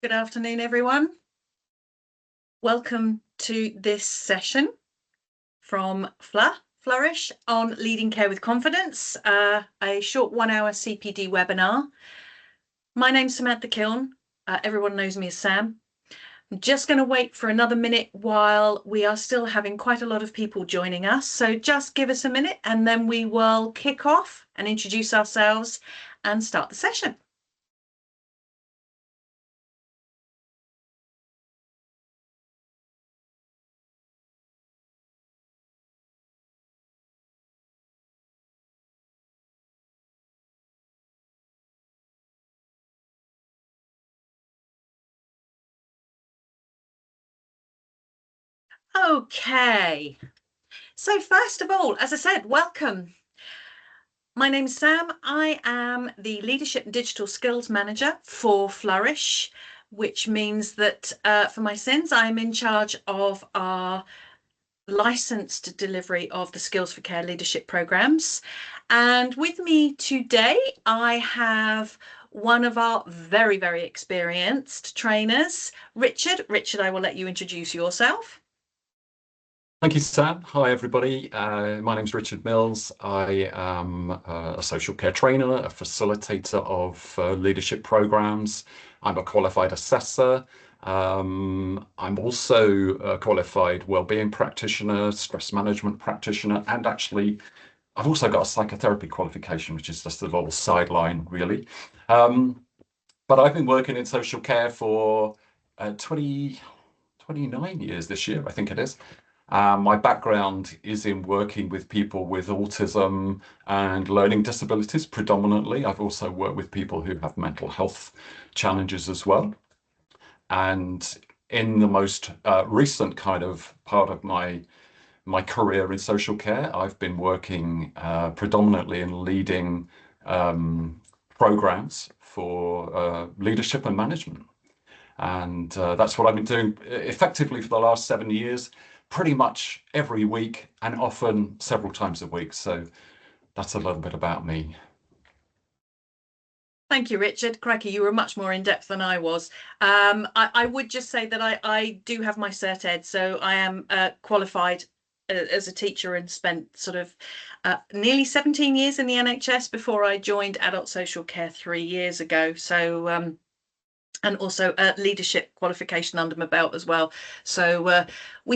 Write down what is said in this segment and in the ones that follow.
Good afternoon, everyone. Welcome to this session from Flourish on Leading Care with Confidence, a short 1-hour CPD webinar. My name's Samantha Kiln. Everyone knows me as Sam. I'm just going to wait for another minute while we are still having quite a lot of people joining us. So just give us a minute and then we will kick off and introduce ourselves and start the session. Okay, so first of all, as I said, welcome. My name's Sam. I am the Leadership and Digital Skills Manager for Flourish, which means that for my sins, I'm in charge of our licensed delivery of the Skills for Care leadership programs. And with me today, I have one of our very, very experienced trainers, Richard. Richard, I will let you introduce yourself. Thank you, Sam. Hi, everybody. My name's Richard Mills. I am a social care trainer, a facilitator of leadership programs. I'm a qualified assessor. I'm also a qualified wellbeing practitioner, stress management practitioner, and actually, I've also got a psychotherapy qualification, which is just a little sideline, really. But I've been working in social care for 29 years this year, I think it is. My background is in working with people with autism and learning disabilities predominantly. I've also worked with people who have mental health challenges as well. And in the most recent kind of part of my career in social care, I've been working predominantly in leading programs for leadership and management. And that's what I've been doing effectively for the last 7 years. Pretty much every week and often several times a week. So that's a little bit about me. Thank you, Richard. Crikey, you were much more in depth than I was. I would just say that I do have my Cert Ed, so I am qualified as a teacher and spent sort of nearly 17 years in the NHS before I joined adult social care 3 years ago. So and also a leadership qualification under my belt as well. So we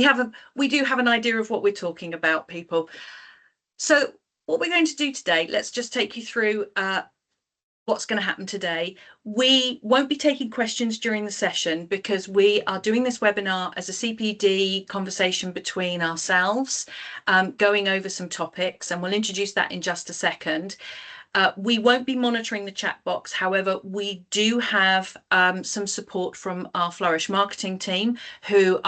do have an idea of what we're talking about, people. So what we're going to do today, let's just take you through what's going to happen today. We won't be taking questions during the session because we are doing this webinar as a CPD conversation between ourselves, going over some topics, and we'll introduce that in just a second. We won't be monitoring the chat box. However, we do have some support from our Flourish marketing team who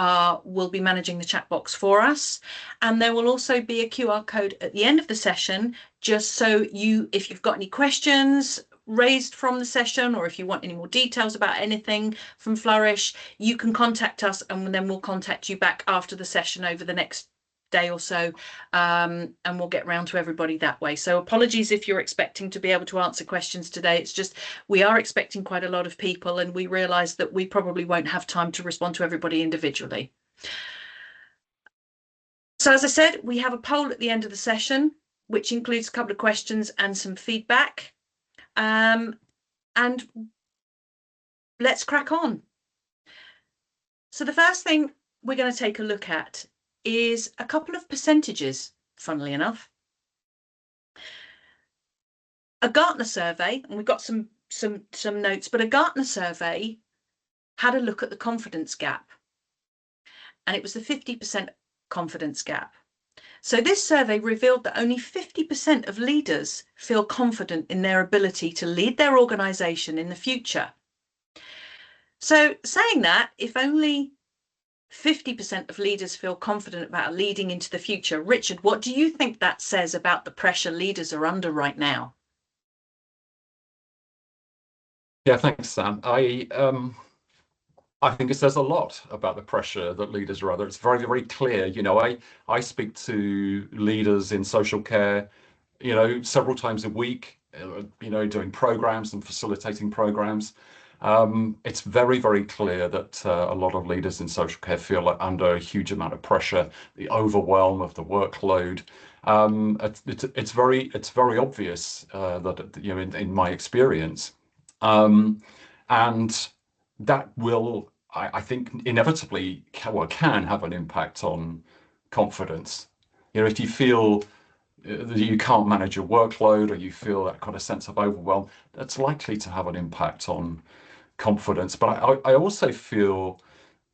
will be managing the chat box for us. And there will also be a QR code at the end of the session, just so if you've got any questions raised from the session, or if you want any more details about anything from Flourish, you can contact us and then we'll contact you back after the session over the next day or so, and we'll get round to everybody that way. So apologies if you're expecting to be able to answer questions today. It's just we are expecting quite a lot of people and we realise that we probably won't have time to respond to everybody individually. So as I said, we have a poll at the end of the session, which includes a couple of questions and some feedback. And let's crack on. So the first thing we're going to take a look at is a couple of percentages, funnily enough. A Gartner survey, and we've got some notes, but a Gartner survey had a look at the confidence gap, and it was the 50% confidence gap. So this survey revealed that only 50% of leaders feel confident in their ability to lead their organisation in the future. So saying that, if only 50% of leaders feel confident about leading into the future. Richard, what do you think that says about the pressure leaders are under right now? Yeah, thanks, Sam. I think it says a lot about the pressure that leaders are under. It's very, very clear. You know, I speak to leaders in social care, you know, several times a week, you know, doing programs and facilitating programs. It's very, very clear that a lot of leaders in social care feel like under a huge amount of pressure, the overwhelm of the workload. It's very obvious that in my experience, and that will I think inevitably can have an impact on confidence. If you feel that you can't manage your workload, or you feel that kind of sense of overwhelm, that's likely to have an impact on confidence. But I also feel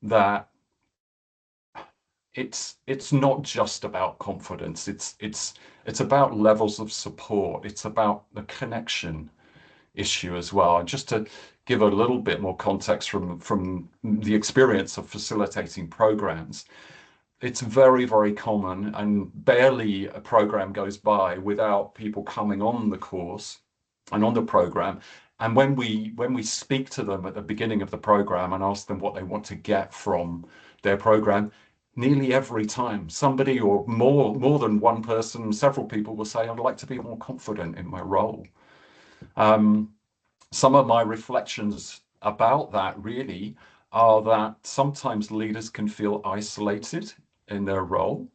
that it's not just about confidence. It's about levels of support. It's about the connection issue as well. And just to give a little bit more context from the experience of facilitating programs, it's very, very common, and barely a program goes by without people coming on the course and on the program. And when we speak to them at the beginning of the program and ask them what they want to get from their program, nearly every time somebody, or more than one person, several people will say, I'd like to be more confident in my role. Some of my reflections about that really are that sometimes leaders can feel isolated in their role.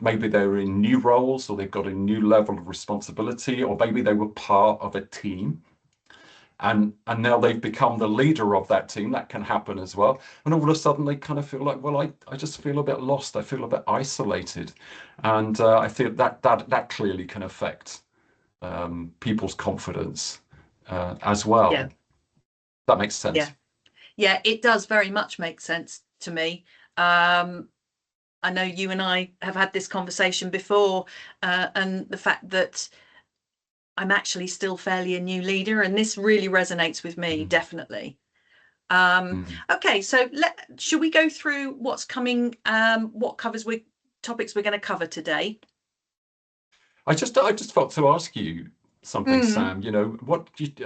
Maybe they're in new roles, or they've got a new level of responsibility, or maybe they were part of a team and now they've become the leader of that team. That can happen as well. And all of a sudden they kind of feel like, well, I just feel a bit lost. I feel a bit isolated. And I think that clearly can affect people's confidence as well. Yeah. That makes sense. Yeah, it does very much make sense to me. I know you and I have had this conversation before, and the fact that I'm actually still fairly a new leader, and this really resonates with me, definitely. Okay, so should we go through what's coming, what topics we're going to cover today? I just felt to ask you something, Sam.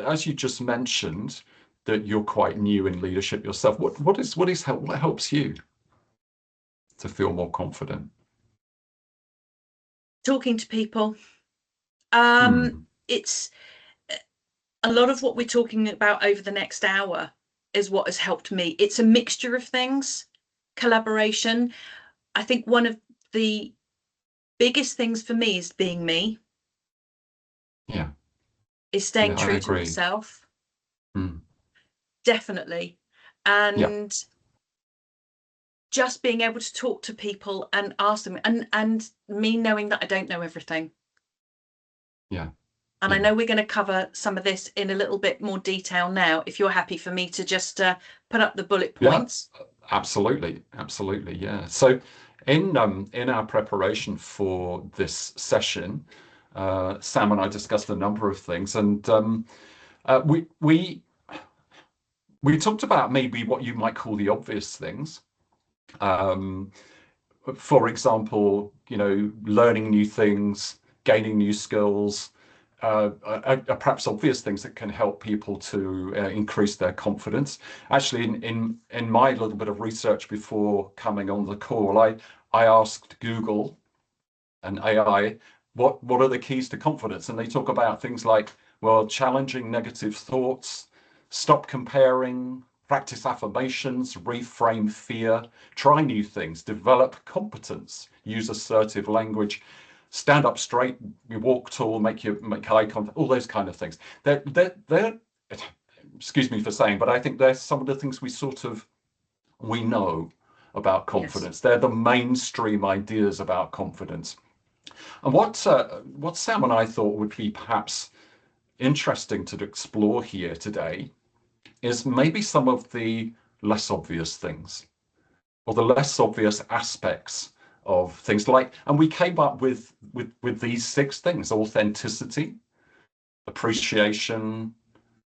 As you just mentioned, that you're quite new in leadership yourself. What helps you to feel more confident? Talking to people. It's a lot of what we're talking about over the next hour is what has helped me. It's a mixture of things. Collaboration. I think one of the biggest things for me is being me. Yeah. Is staying I true to agree. myself. Definitely. And just being able to talk to people and ask them, and me knowing that I don't know everything. Yeah. And I know we're going to cover some of this in a little bit more detail now, if you're happy for me to just put up the bullet points. Yeah, absolutely. Yeah. So in our preparation for this session, Sam and I discussed a number of things, and we talked about maybe what you might call the obvious things. For example, learning new things, gaining new skills, are perhaps obvious things that can help people to increase their confidence. Actually, in my little bit of research before coming on the call, I asked Google and AI, what are the keys to confidence? And they talk about things like, well, challenging negative thoughts, stop comparing, practice affirmations, reframe fear, try new things, develop competence, use assertive language, stand up straight, you walk tall, make eye contact, all those kind of things. They're excuse me for saying, but I think they're some of the things we know about confidence. Yes. They're the mainstream ideas about confidence. And what Sam and I thought would be perhaps interesting to explore here today is maybe some of the less obvious things, or the less obvious aspects of things like, and we came up with these 6 things: authenticity, appreciation,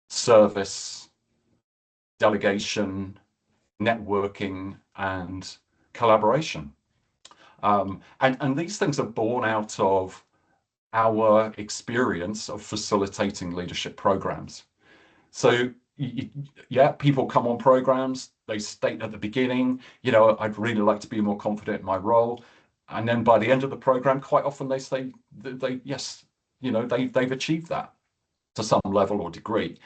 service, delegation, networking, and collaboration. And these things are born out of our experience of facilitating leadership programs. So yeah, people come on programs, they state at the beginning, I'd really like to be more confident in my role. And then by the end of the program, quite often they say yes, they've achieved that to some level or degree.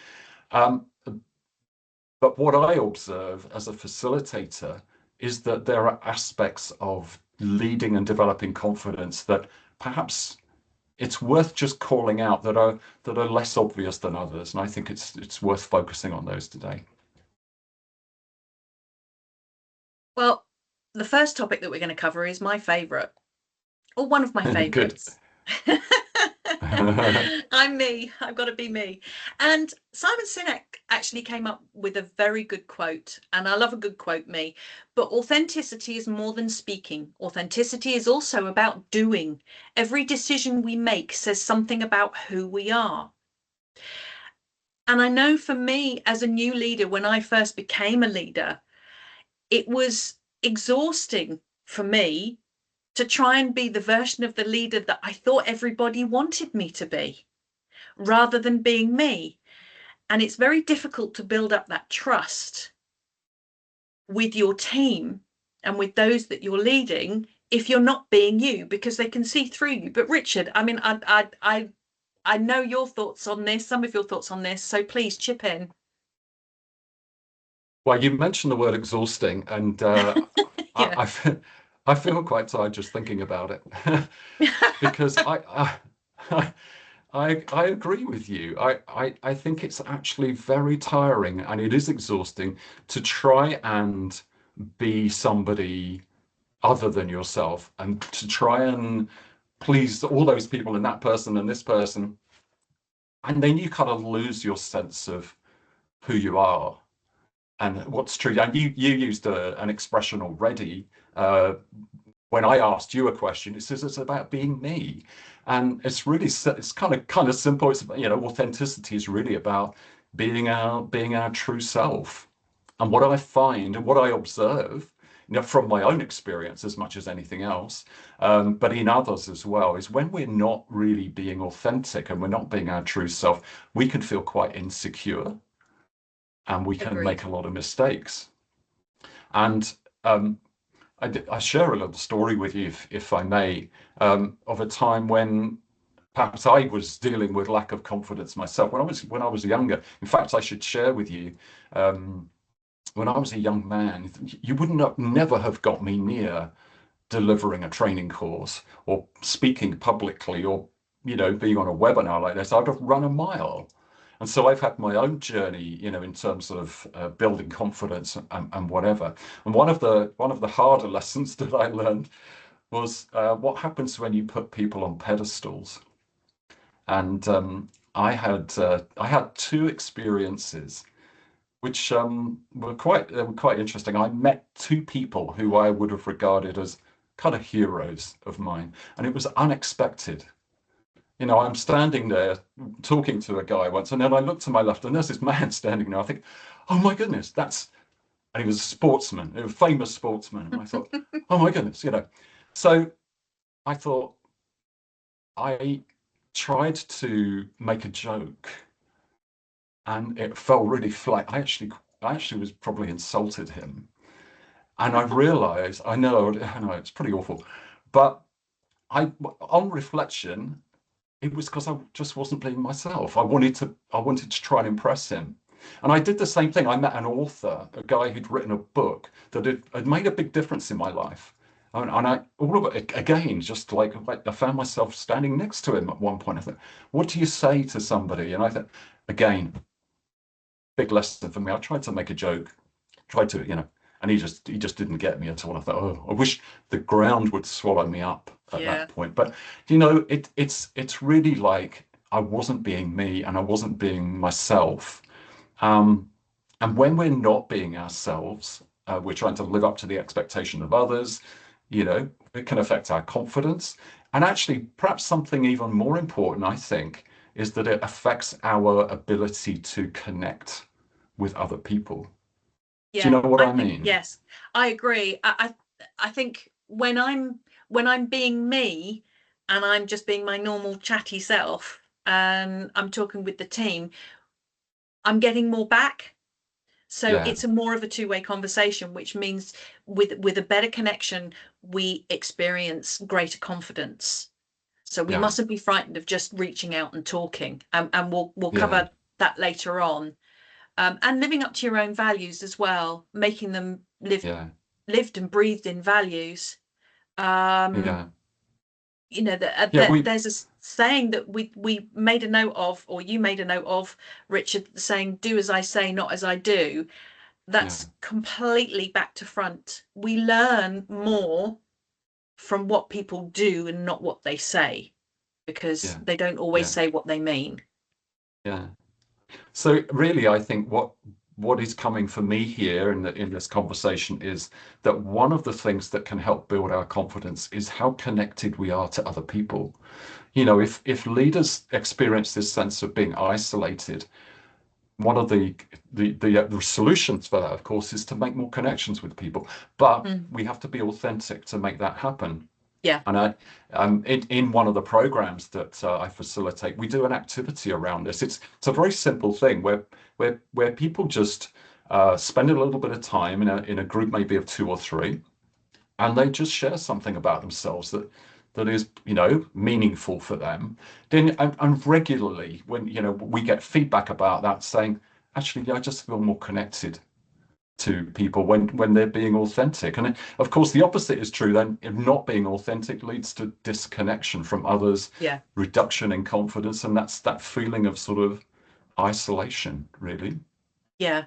But what I observe as a facilitator is that there are aspects of leading and developing confidence that perhaps it's worth just calling out, that are less obvious than others. And I think it's worth focusing on those today. Well, the first topic that we're going to cover is my favourite, or one of my Good. favourites. I'm me. I've got to be me. And Simon Sinek actually came up with a very good quote, and I love a good quote, me. But authenticity is more than speaking. Authenticity is also about doing. Every decision we make says something about who we are. And I know for me as a new leader, when I first became a leader, it was exhausting for me to try and be the version of the leader that I thought everybody wanted me to be, rather than being me. And it's very difficult to build up that trust with your team and with those that you're leading if you're not being you, because they can see through you. But Richard, I mean, I know your thoughts on this, some of your thoughts on this, so please chip in. Well, you mentioned the word exhausting, and Yeah. I feel quite tired just thinking about it because I agree with you. I think it's actually very tiring and it is exhausting to try and be somebody other than yourself and to try and please all those people and that person and this person. And then you kind of lose your sense of who you are and what's true. And you used an expression already. When I asked you a question, it says it's about being me, and it's kind of simple. It's, you know, authenticity is really about being our true self. And what I find and what I observe, you know, from my own experience as much as anything else, but in others as well, is when we're not really being authentic and we're not being our true self, we can feel quite insecure and we can Agreed. make a lot of mistakes. And I share a little story with you, if I may, of a time when perhaps I was dealing with lack of confidence myself when I was younger. In fact, I should share with you, when I was a young man, you wouldn't have, never have got me near delivering a training course or speaking publicly or, you know, being on a webinar like this. I'd have run a mile. And so I've had my own journey, you know, in terms of building confidence and whatever. And one of the harder lessons that I learned was what happens when you put people on pedestals. And I had two experiences which were quite interesting. I met two people who I would have regarded as kind of heroes of mine, and it was unexpected. You know, I'm standing there talking to a guy once, and then I look to my left, and there's this man standing there. I think, oh my goodness, and he was a sportsman, a famous sportsman. And I thought, oh my goodness, you know. So I thought, I tried to make a joke, and it fell really flat. I actually was probably insulted him, and I realised, I know, it's pretty awful, but on reflection, it was because I just wasn't being myself. I wanted to try and impress him. And I did the same thing. I met an author, a guy who'd written a book that had made a big difference in my life. And I, all of it, again, just like I found myself standing next to him at one point. I thought, what do you say to somebody? And I thought, again, big lesson for me. I tried to make a joke, tried to, you know, and he just didn't get me at all. I thought, oh, I wish the ground would swallow me up at Yeah. that point. But you know, it's really like I wasn't being me and I wasn't being myself. Um, and when we're not being ourselves, we're trying to live up to the expectation of others. You know, it can affect our confidence. And actually, perhaps something even more important, I think, is that it affects our ability to connect with other people. Do you Yeah, know what I I think mean? yes, I agree. I think when I'm being me and I'm just being my normal chatty self and I'm talking with the team, I'm getting more back. So Yeah, it's a more of a two-way conversation, which means with a better connection, we experience greater confidence. So we yeah, mustn't be frightened of just reaching out and talking. And we'll yeah, cover that later on. and living up to your own values as well, making them Yeah. lived and breathed in values. Yeah. You know, Yeah. there's a saying that we made a note of, or you made a note of, Richard, saying, "Do as I say, not as I do." Yeah. That's completely back to front. We learn more from what people do and not what they say, because Yeah. they don't always Yeah. say what they mean. Yeah. So really, I think what is coming for me here in this conversation is that one of the things that can help build our confidence is how connected we are to other people. You know, if leaders experience this sense of being isolated, one of the solutions for that, of course, is to make more connections with people. But Mm. we have to be authentic to make that happen. Yeah. And in one of the programs that I facilitate, we do an activity around this. It's a very simple thing where people just spend a little bit of time in a group, maybe of 2 or 3, and they just share something about themselves that is, you know, meaningful for them. Then and regularly, when you know we get feedback about that, saying, actually, I just feel more connected to people when they're being authentic. And of course, the opposite is true then. If not being authentic leads to disconnection from others, Yeah. reduction in confidence, and that's that feeling of sort of isolation, really. Yeah.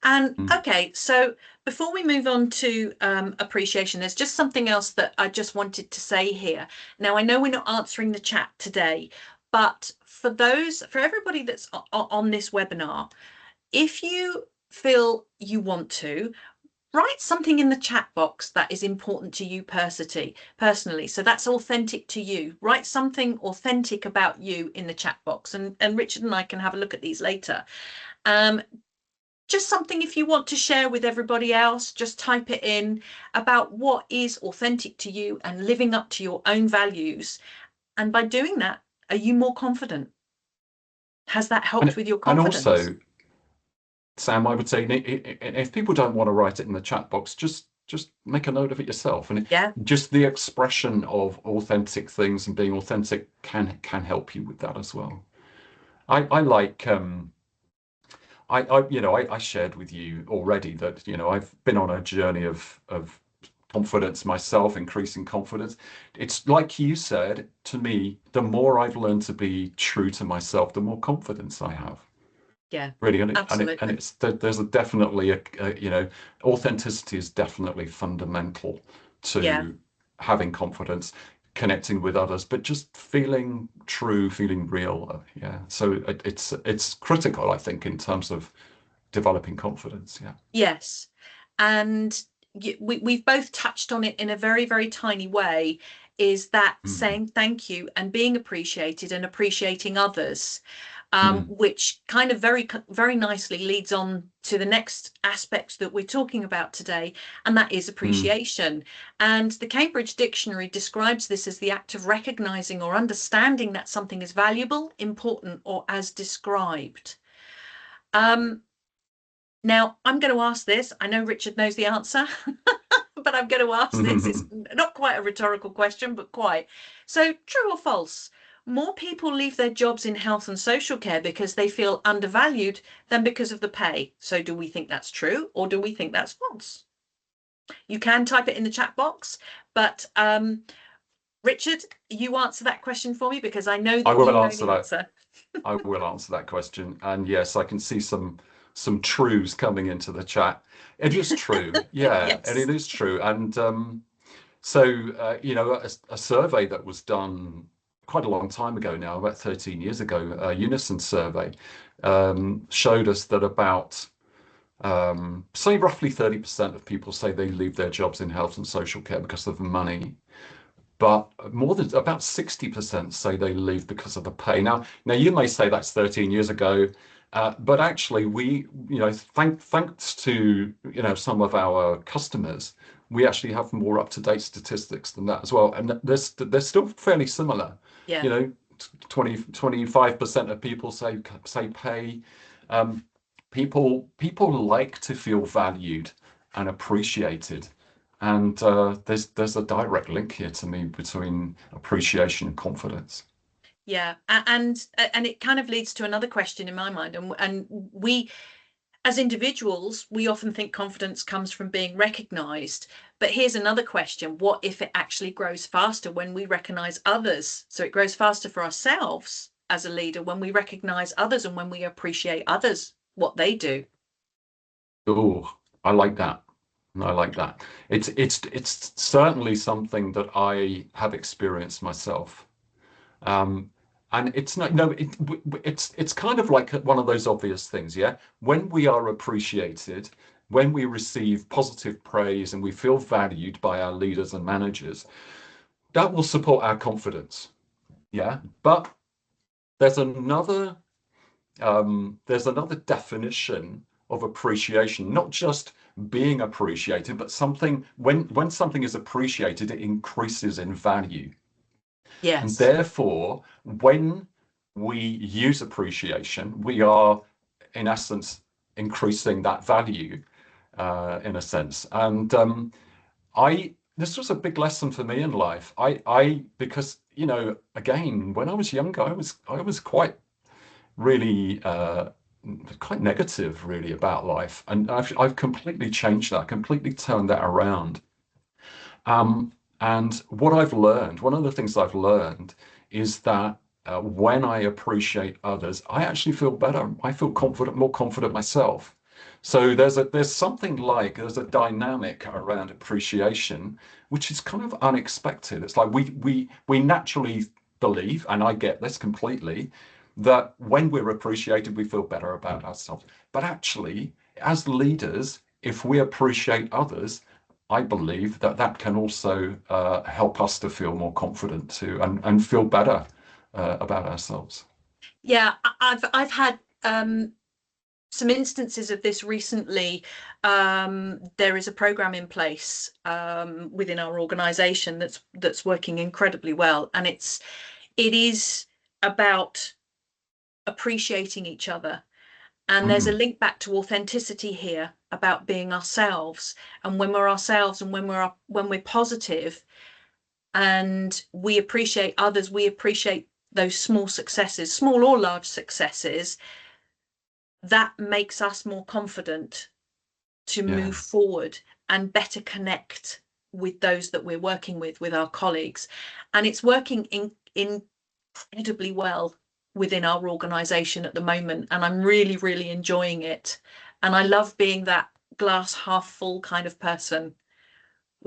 And Mm. okay, so before we move on to appreciation, there's just something else that I just wanted to say here. Now, I know we're not answering the chat today, but for everybody that's on this webinar, if you feel you want to, write something in the chat box that is important to you personally. So that's authentic to you. Write something authentic about you in the chat box, and Richard and I can have a look at these later. Um, just something, if you want to share with everybody else, just type it in about what is authentic to you and living up to your own values. And by doing that, are you more confident? Has that helped And with your and confidence? also, Sam, I would say if people don't want to write it in the chat box, just make a note of it yourself. And Yeah. just the expression of authentic things and being authentic can help you with that as well. I like I shared with you already that I've been on a journey of confidence myself, increasing confidence. It's like you said to me, the more I've learned to be true to myself, the more confidence I have. Yeah, Really, and absolutely. it's there's definitely authenticity is definitely fundamental Yeah. to having confidence, connecting with others, but just feeling true, feeling real. Yeah, so it's critical, I think, in terms of developing confidence. Yeah. Yes. And we've both touched on it in a very, very tiny way, is that Mm. saying thank you and being appreciated and appreciating others, Mm. which kind of very, very nicely leads on to the next aspect that we're talking about today, and that is Mm. appreciation. And the Cambridge Dictionary describes this as the act of recognizing or understanding that something is valuable, important, or as described. Um, Now, I'm going to ask this. I know Richard knows the answer, but I'm going to ask this. It's not quite a rhetorical question, but quite. So, true or false? More people leave their jobs in health and social care because they feel undervalued than because of the pay. So, do we think that's true, or do we think that's false? You can type it in the chat box, but Richard, you answer that question for me, because I know I that you will know answer the that. answer. I will answer that question. And yes, I can see some truths coming into the chat. It is true. Yeah, and it Yes. is true. And so, a survey that was done quite a long time ago now, about 13 years ago, a Unison survey, showed us that about, say, roughly 30% of people say they leave their jobs in health and social care because of money. But more than about 60% say they leave because of the pay. Now you may say that's 13 years ago, but actually thanks to some of our customers, we actually have more up-to-date statistics than that as well, and they're still fairly similar. Yeah. You know, 25% of people say pay. Um, people like to feel valued and appreciated. And there's a direct link here to me between appreciation and confidence. Yeah, and it kind of leads to another question in my mind, and we as individuals, we often think confidence comes from being recognized. But here's another question: what if it actually grows faster when we recognize others? So it grows faster for ourselves as a leader when we recognize others and when we appreciate others, what they do. Oh, I like that. I like that. It's certainly something that I have experienced myself. Um, and it's not, no, it's kind of like one of those obvious things, yeah. When we are appreciated, when we receive positive praise and we feel valued by our leaders and managers, that will support our confidence, yeah. But there's another there's another definition of appreciation, not just being appreciated, but something when something is appreciated, it increases in value. And Yes. therefore, when we use appreciation, we are, in essence, increasing that value in a sense. And I this was a big lesson for me in life. Because again, when I was younger, I was really quite negative really about life, and I've completely changed that, completely turned that around. Um, and what I've learned, one of the things I've learned is that when I appreciate others, I actually feel better. I feel confident, more confident myself. So there's a dynamic around appreciation, which is kind of unexpected. It's like we naturally believe, and I get this completely, that when we're appreciated, we feel better about ourselves. But actually, as leaders, if we appreciate others, I believe that that can also help us to feel more confident too, and feel better about ourselves. Yeah, I've had some instances of this recently. There is a program in place within our organization that's working incredibly well, and it is about appreciating each other. And there's a Mm, link back to authenticity here about being ourselves. And when we're ourselves and when we're positive and we appreciate others, we appreciate those small successes, small or large successes, that makes us more confident to move yeah, forward and better connect with those that we're working with our colleagues. And it's working incredibly well within our organization at the moment. And I'm really, really enjoying it. And I love being that glass half full kind of person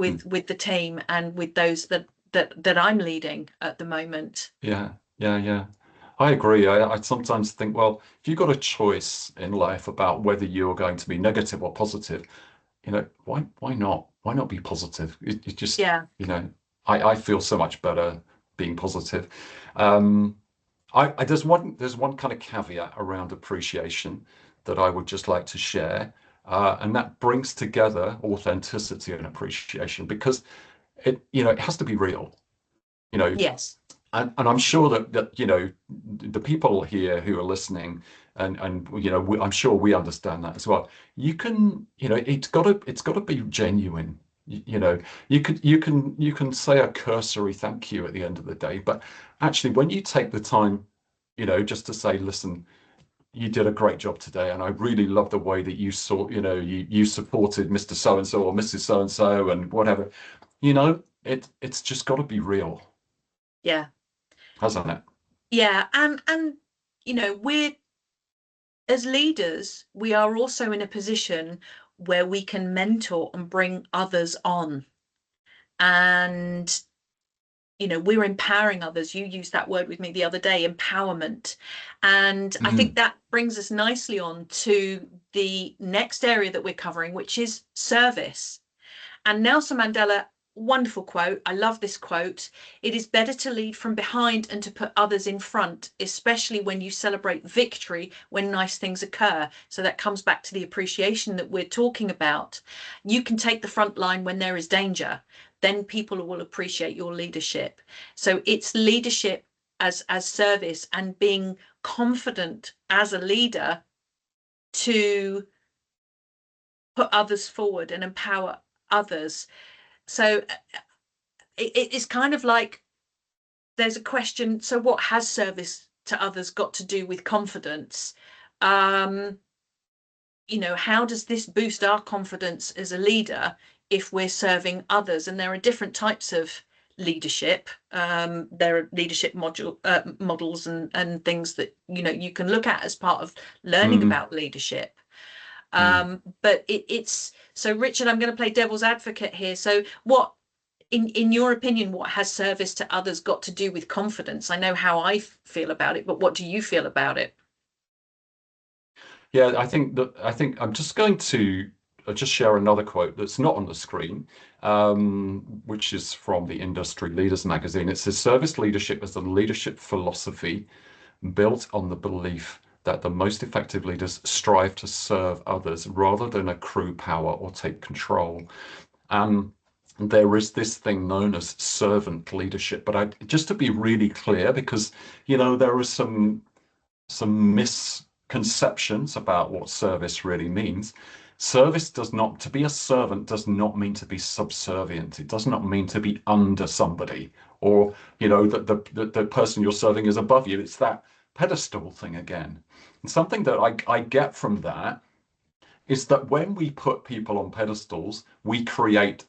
mm, with the team and with those that I'm leading at the moment. yeah, yeah, yeah. I agree. I sometimes think, well, if you've got a choice in life about whether you're going to be negative or positive, why not? Why not be positive? It just, Yeah. I feel so much better being positive. There's one kind of caveat around appreciation that I would just like to share, and that brings together authenticity and appreciation because it has to be real, you know, Yes. and I'm sure that the people here who are listening, and I'm sure we understand that as well. It's got to be genuine. You can say a cursory thank you at the end of the day, but actually when you take the time, just to say, listen, you did a great job today, and I really love the way that you supported Mr. So and so or Mrs. So and so and whatever. It's just got to be real, Yeah. hasn't it? Yeah. And we're as leaders, we are also in a position where we can mentor and bring others on. And we're empowering others. You used that word with me the other day, empowerment. And I think Mm. that brings us nicely on to the next area that we're covering, which is service. And Nelson Mandela, wonderful quote. I love this quote. It is better to lead from behind and to put others in front, especially when you celebrate victory when nice things occur. So that comes back to the appreciation that we're talking about. You can take the front line when there is danger. Then people will appreciate your leadership. So it's leadership as service and being confident as a leader to put others forward and empower others. So it's kind of like there's a question. So what has service to others got to do with confidence? Um, how does this boost our confidence as a leader if we're serving others? And there are different types of leadership. There are leadership models and things that you can look at as part of learning about leadership. But it's so, Richard, I'm going to play devil's advocate here. So what, in your opinion, what has service to others got to do with confidence? I know how I feel about it, but what do you feel about it? Yeah, I think I'm just going to just share another quote that's not on the screen, which is from the Industry Leaders magazine. It says, "Service leadership is a leadership philosophy built on the belief that the most effective leaders strive to serve others rather than accrue power or take control." And there is this thing known as servant leadership. But just to be really clear, because there are some misconceptions about what service really means. Service does not, to be a servant does not mean to be subservient. It does not mean to be under somebody, or that the person you're serving is above you. It's that pedestal thing again. And something that I get from that is that when we put people on pedestals, we create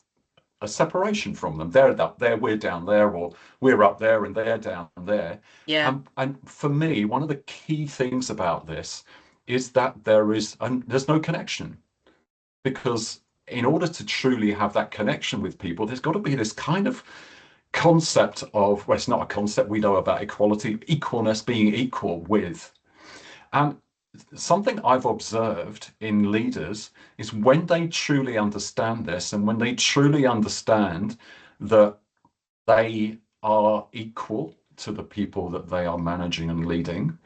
a separation from them. They're up there, we're down there, or we're up there and they're down there. Yeah. And for me, one of the key things about this is that there's no connection, because in order to truly have that connection with people, there's got to be this kind of concept of, well, it's not a concept, we know about equality, equalness, being equal with. And something I've observed in leaders is when they truly understand this, and when they truly understand that they are equal to the people that they are managing and leading,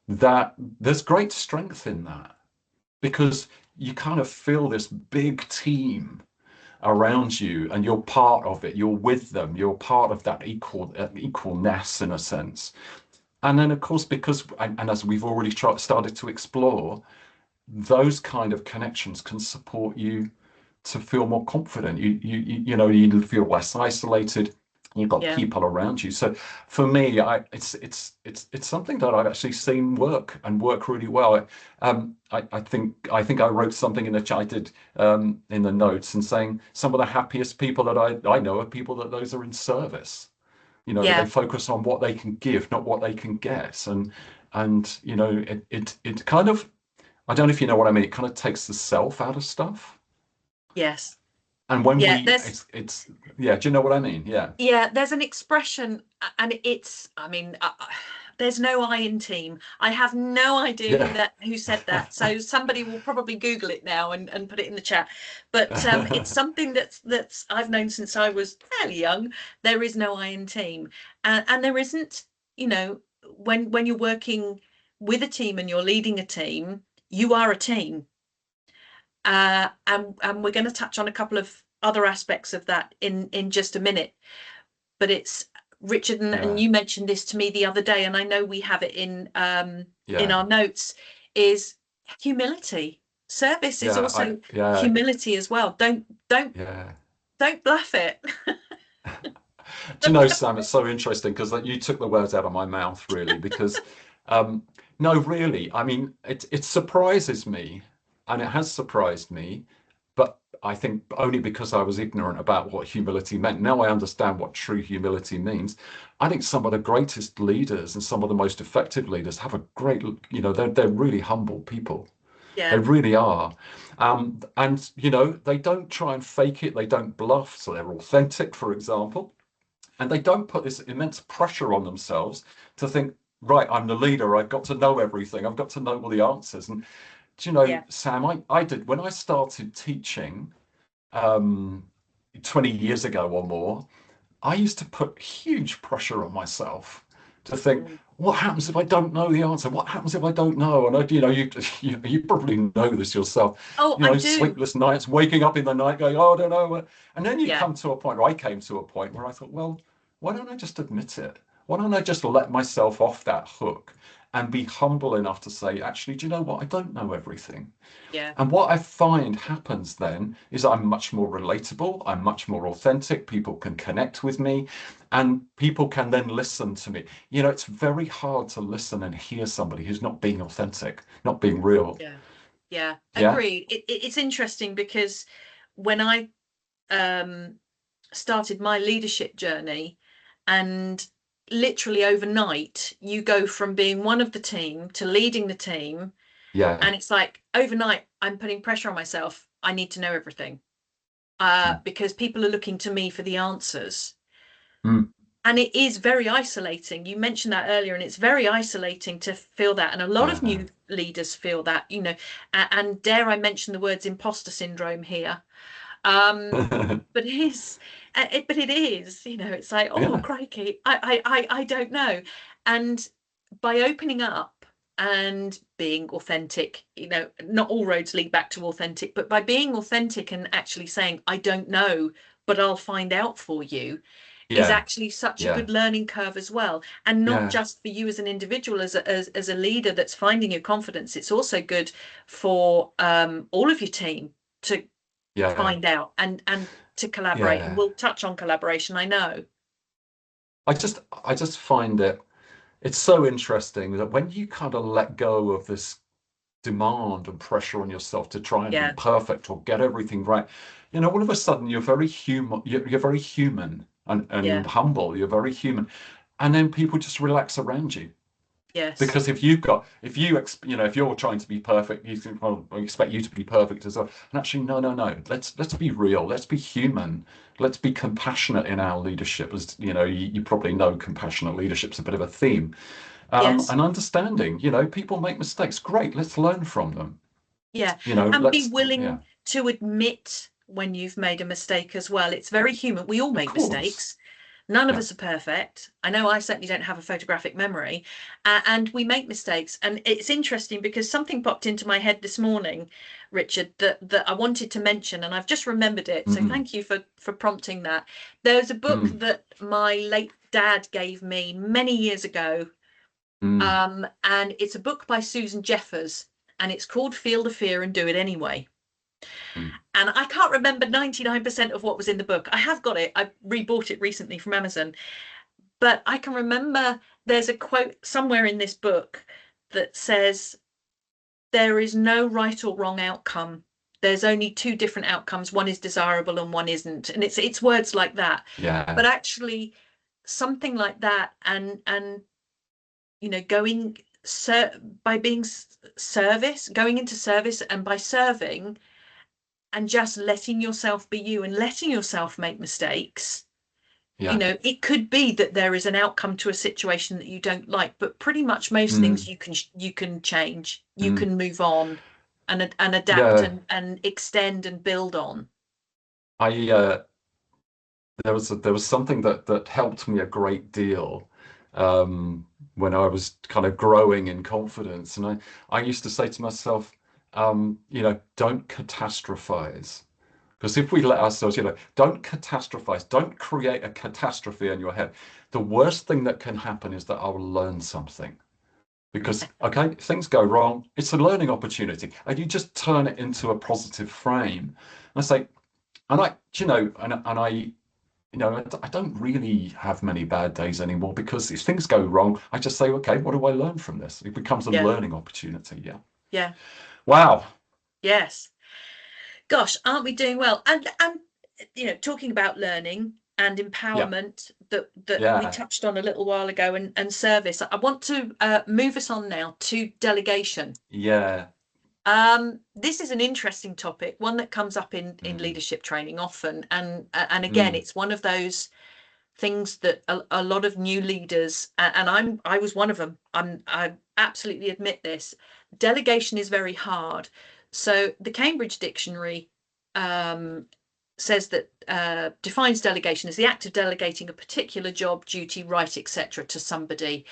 that there's great strength in that, because you kind of feel this big team around you and you're part of it, you're with them, you're part of that equalness in a sense. And then, of course, because, and as we've already started to explore, those kind of connections can support you to feel more confident. You feel less isolated. You've got Yeah. people around you. So for me, it's something that I've actually seen work really well. I think I wrote something in the chat I did in the notes, and saying some of the happiest people that I know are people that those are in service. They Yeah. focus on what they can give, not what they can get. And it kind of, I don't know if you know what I mean, it kind of takes the self out of stuff. Yes. And when Yeah. it's yeah, do you know what I mean? Yeah. Yeah, there's an expression, and I mean, there's no I in team. I have no idea Yeah. who said that. So somebody will probably Google it now and put it in the chat. But it's something that's I've known since I was fairly young. There is no I in team, and there isn't. When you're working with a team and you're leading a team, you are a team. And we're going to touch on a couple of other aspects of that in just a minute. But it's, Richard, and you mentioned this to me the other day, and I know we have it in our notes, is humility. Service is also humility as well. Don't bluff it. Do you know, Sam, it's so interesting because you took the words out of my mouth, really, because no, really, I mean, it surprises me, and it has surprised me, but I think only because I was ignorant about what humility meant. Now I understand what true humility means. I think some of the greatest leaders and some of the most effective leaders have a great, they're really humble people. They Yeah. really are. And, they don't try and fake it. They don't bluff. So they're authentic, for example. And they don't put this immense pressure on themselves to think, right, I'm the leader. I've got to know everything. I've got to know all the answers. And do you know, Yeah. Sam, I did, when I started teaching 20 years ago or more, I used to put huge pressure on myself to think, what happens if I don't know the answer? What happens if I don't know? And you probably know this yourself. Oh, I do. Sleepless nights, waking up in the night, going, oh, I don't know. And then you Yeah. come to a point, or I came to a point where I thought, well, why don't I just admit it? Why don't I just let myself off that hook and be humble enough to say, actually, do you know what? I don't know everything. Yeah. And what I find happens then is I'm much more relatable, I'm much more authentic, people can connect with me, and people can then listen to me. You know, it's very hard to listen and hear somebody who's not being authentic, not being real. Yeah. Yeah. Yeah, Agreed. It's interesting because when I started my leadership journey, and literally overnight you go from being one of the team to leading the team, yeah, and it's like overnight I'm putting pressure on myself. I need to know everything, mm, because people are looking to me for the answers. mm, And it is very isolating. You mentioned that earlier, and it's very isolating to feel that. And a lot of yeah. new leaders feel that, and dare I mention the words imposter syndrome here. Um, but it is, it's like, oh, Yeah, crikey, I don't know. And by opening up and being authentic, not all roads lead back to authentic, but by being authentic and actually saying, I don't know, but I'll find out for you, is yeah, actually such a yeah, good learning curve as well. And not yeah, just for you as an individual, as a leader that's finding your confidence, it's also good for all of your team to yeah, find out and to collaborate. And yeah. we'll touch on collaboration, I know. I just find it's so interesting that when you kind of let go of this demand and pressure on yourself to try and be Yeah. perfect or get everything right, all of a sudden you're very human, you're very human and Yeah. humble, you're very human. And then people just relax around you. Yes. Because if you're trying to be perfect, you think, well, I expect you to be perfect as well. And actually, no, no, no. Let's be real. Let's be human. Let's be compassionate in our leadership. As you probably know, compassionate leadership's a bit of a theme. Yes. And understanding, people make mistakes. Great. Let's learn from them. Yeah. And be Let's, yeah, willing to admit when you've made a mistake as well. It's very human. We all of make course. mistakes. None of Yeah. us are perfect. I know I certainly don't have a photographic memory, and we make mistakes. And it's interesting because something popped into my head this morning, Richard, that I wanted to mention, and I've just remembered it. So Mm, thank you for prompting that. There's a book mm, that my late dad gave me many years ago, mm, and it's a book by Susan Jeffers, and it's called Feel the Fear and Do It Anyway. mm. And I can't remember 99% of what was in the book. I have got it. I rebought it recently from Amazon. But I can remember there's a quote somewhere in this book that says, there is no right or wrong outcome. There's only two different outcomes. One is desirable and one isn't. And it's words like that. But Yeah. actually, something like that, and going by being going into service, and by serving, and just letting yourself be you and letting yourself make mistakes. Yeah. It could be that there is an outcome to a situation that you don't like, but pretty much most things Mm, you can change, you mm. can move on, and adapt, Yeah. and extend and build on. I there was something that helped me a great deal when I was kind of growing in confidence, and I used to say to myself, don't catastrophize. Because if we let ourselves, don't catastrophize, don't create a catastrophe in your head. The worst thing that can happen is that I'll learn something. Because, okay, if things go wrong, it's a learning opportunity. And you just turn it into a positive frame. And I say, and I, and I I don't really have many bad days anymore because if things go wrong, I just say, okay, what do I learn from this? It becomes a Yeah. learning opportunity. Yeah. Yeah. Wow. Yes. Gosh, aren't we doing well? And talking about learning and Yeah. empowerment that we Yeah. touched on a little while ago, and service, I want to move us on now to delegation. Yeah. This is an interesting topic, one that comes up in Mm, leadership training often, and again, mm, it's one of those things that a lot of new leaders, and I was one of them. I absolutely admit this. Delegation is very hard. So the Cambridge Dictionary um, says that defines delegation as the act of delegating a particular job, duty, right, etc. to somebody.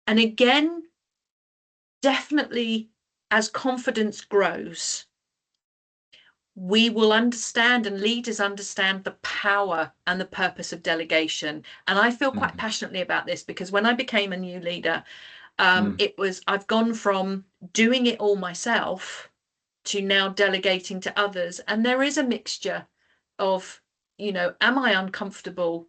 And again, definitely, as confidence grows, we will understand, and leaders understand, the power and the purpose of delegation. And I feel quite mm, passionately about this because when I became a new leader, I've gone from doing it all myself to now delegating to others. And there is a mixture of, am I uncomfortable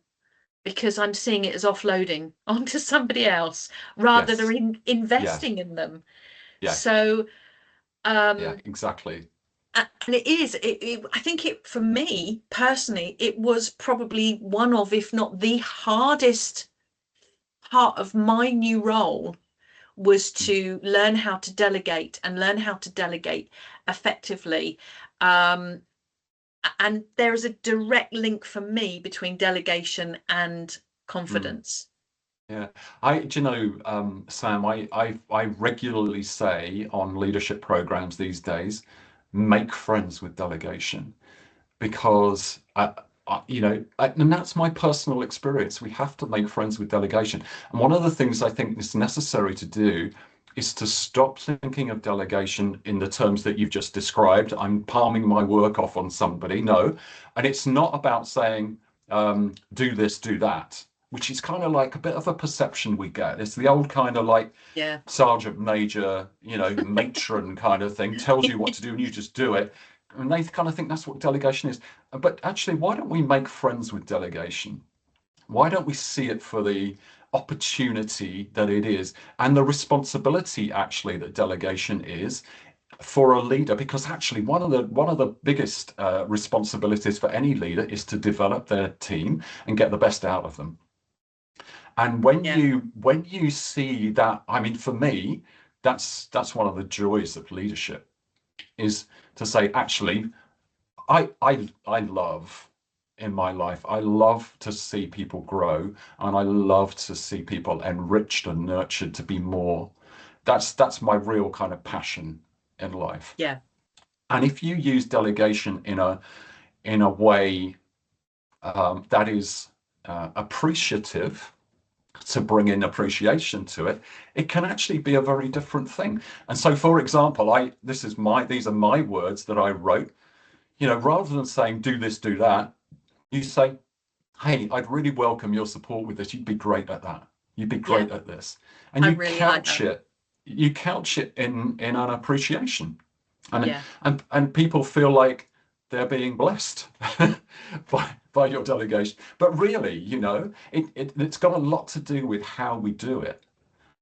because I'm seeing it as offloading onto somebody else rather Yes. than Yeah. investing in them. Yeah. So, Yeah. um, Exactly. and I think for me personally, it was probably one of, if not the hardest part of my new role was Mm. to learn how to delegate and learn how to delegate effectively. Um, and there is a direct link for me between delegation and Mm. confidence. Yeah, do you know, Sam, I regularly say on leadership programs these days, make friends with delegation, because and that's my personal experience. We have to make friends with delegation. And one of the things I think is necessary to do is to stop thinking of delegation in the terms that you've just described. I'm palming my work off on somebody. No. And it's not about saying, do this, do that, which is kind of like a bit of a perception we get. It's the old kind of like Yeah. sergeant major, matron kind of thing, tells you what to do and you just do it. And they kind of think that's what delegation is. But actually, why don't we make friends with delegation? Why don't we see it for the opportunity that it is and the responsibility actually that delegation is for a leader? Because actually one of the biggest responsibilities for any leader is to develop their team and get the best out of them. And Yeah. when you see that, I mean, for me, that's one of the joys of leadership, is to say, actually, I love in my life, I love to see people grow, and I love to see people enriched and nurtured to be more. That's my real kind of passion in life. Yeah. And if you use delegation in a way that is appreciative, to bring in appreciation to it, it can actually be a very different thing. And so, for example, these are my words that I wrote. Rather than saying do this, do that, you say, hey, I'd really welcome your support with this. You'd be great at that. You'd be Yeah. great at this. And I you really like couch that. it, you couch it in an appreciation. And Yeah. and people feel like they're being blessed by your delegation. But really, it's got a lot to do with how we do it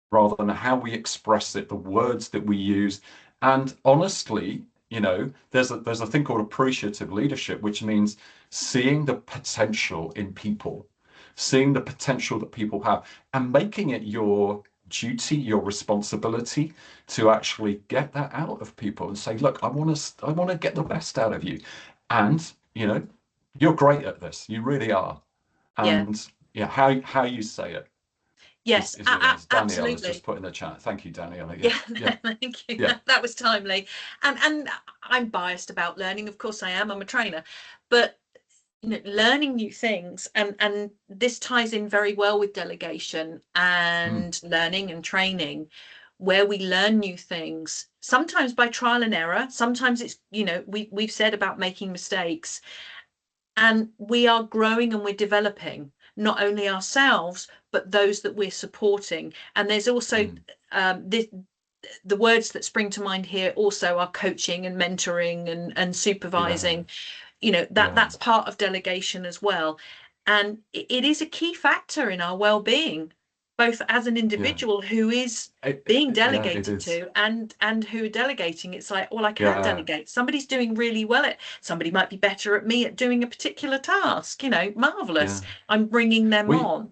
rather than how we express it, the words that we use. And honestly, there's a thing called appreciative leadership, which means seeing the potential in people, seeing the potential that people have, and making it your duty, your responsibility to actually get that out of people and say, look, I want to get the best out of you. And, you're great at this. You really are. Yeah. And yeah, how you say it is, Yes. is really nice. Danielle has just Absolutely. put in the chat. Thank you, Danielle. Yeah, Yeah. yeah, Thank you. yeah. That was timely. And I'm biased about learning. Of course I am. I'm a trainer, but learning new things, and this ties in very well with delegation Mm, and learning and training, where we learn new things, sometimes by trial and error, sometimes it's, we've said about making mistakes, and we are growing and we're developing not only ourselves but those that we're supporting. And there's also mm, the words that spring to mind here also are coaching and mentoring and yeah, supervising. yeah, That's part of delegation as well, and it is a key factor in our well-being, both as an yeah. individual who is being Yeah, it delegated is. to and who are delegating. It's like, well, I can Yeah, delegate. Somebody's doing really well at, somebody might be better at me at doing a particular task, marvelous, yeah. I'm bringing them We on.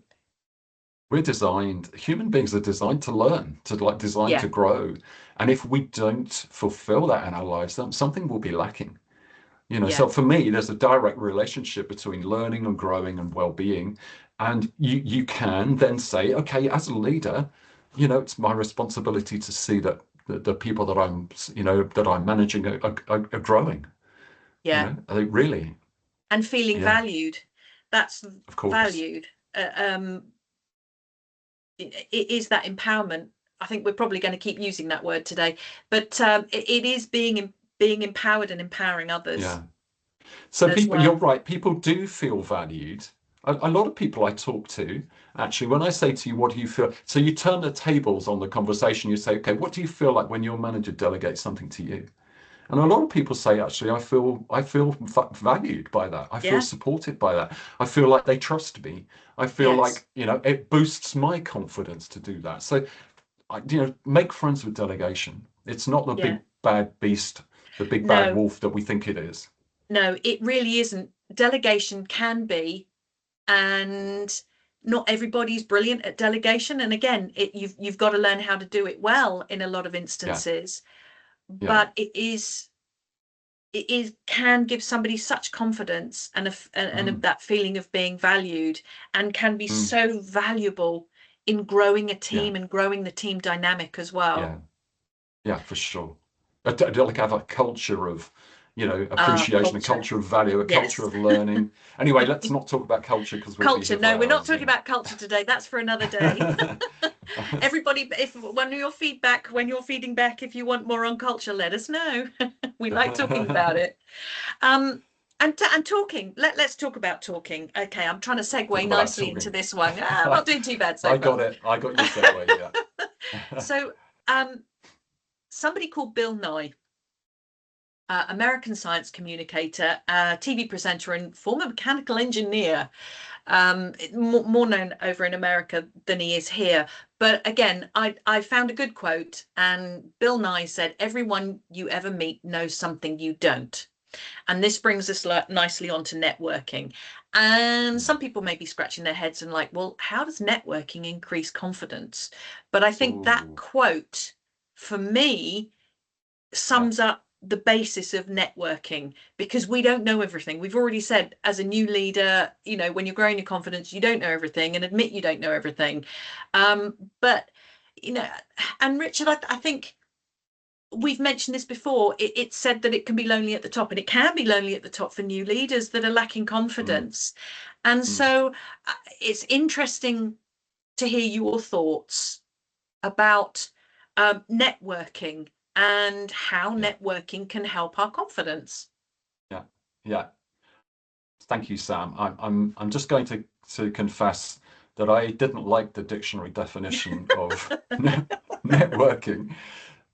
we're designed. Human beings are designed to learn, to like designed Yeah. to grow. And if we don't fulfill that in our lives, then something will be lacking. Yeah. So for me, there's a direct relationship between learning and growing and well-being. And you can then say, okay, as a leader, it's my responsibility to see that the people that I'm managing are growing. Yeah. Are they really? And feeling Yeah, valued, that's of course. valued. It is that empowerment. I think we're probably going to keep using that word today, but it is being empowered and empowering others Yeah. So as people, you're well. right. People do feel valued A lot of people I talk to, actually, when I say to you, what do you feel? So you turn the tables on the conversation. You say, okay, what do you feel like when your manager delegates something to you? And a lot of people say, actually, I feel valued by that. I feel Yeah. supported by that. I feel like they trust me. I feel Yes. like, it boosts my confidence to do that. So, make friends with delegation. It's not the Yeah. big bad beast, the big bad No, wolf that we think it is. no, it really isn't. Delegation can be, and not everybody's brilliant at delegation. And again, you've got to learn how to do it well in a lot of Yeah, instances. yeah, But it is can give somebody such confidence and mm, that feeling of being valued, and can be mm, so valuable in growing a yeah, team and growing the team dynamic as well. yeah. Yeah, for sure. Like have a culture of, appreciation, a Culture. culture of value, a culture Yes. of learning. Anyway, let's not talk about culture because we'll be Culture. here for No, we're not hours, talking about culture today. That's for another day. Everybody, if when you're feeding back, if you want more on culture, let us know. We like talking about it. Um, and talking. Let's talk about talking. Okay, I'm trying to Talk segue about nicely into talking. this one. I'm not doing too bad so I far. got it. I got your segue. Yeah. So, um, somebody called Bill Nye, American science communicator, TV presenter, and former mechanical engineer. More known over in America than he is here. But again, I found a good quote, and Bill Nye said, "Everyone you ever meet knows something you don't." And this brings us nicely on to networking. And Mm. some people may be scratching their heads and like, well, how does networking increase confidence? But I think that Ooh, quote, for me, yeah. sums up the basis of networking, because we don't know everything. We've already said, as a new leader, when you're growing your confidence, you don't know everything, and admit you don't know everything. But, you know, and Richard, I think we've mentioned this before. It's said that it can be lonely at the top, and it can be lonely at the top for new leaders that are lacking Mm, confidence. And mm, so it's interesting to hear your thoughts about networking and how yeah. networking can help our confidence. Yeah. Yeah. Thank you, Sam. I'm just going to confess that I didn't like the dictionary definition of networking.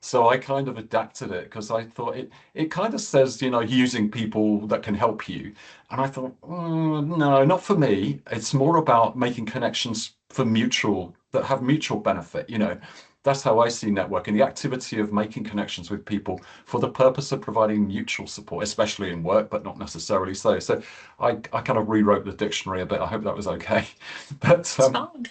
So I kind of adapted it because I thought it kind of says, using people that can help you. And I thought, no, not for me. It's more about making connections that have mutual benefit. That's how I see networking, the activity of making connections with people for the purpose of providing mutual support, especially in work, but not necessarily so. So I kind of rewrote the dictionary a bit. I hope that was okay. But It's fun.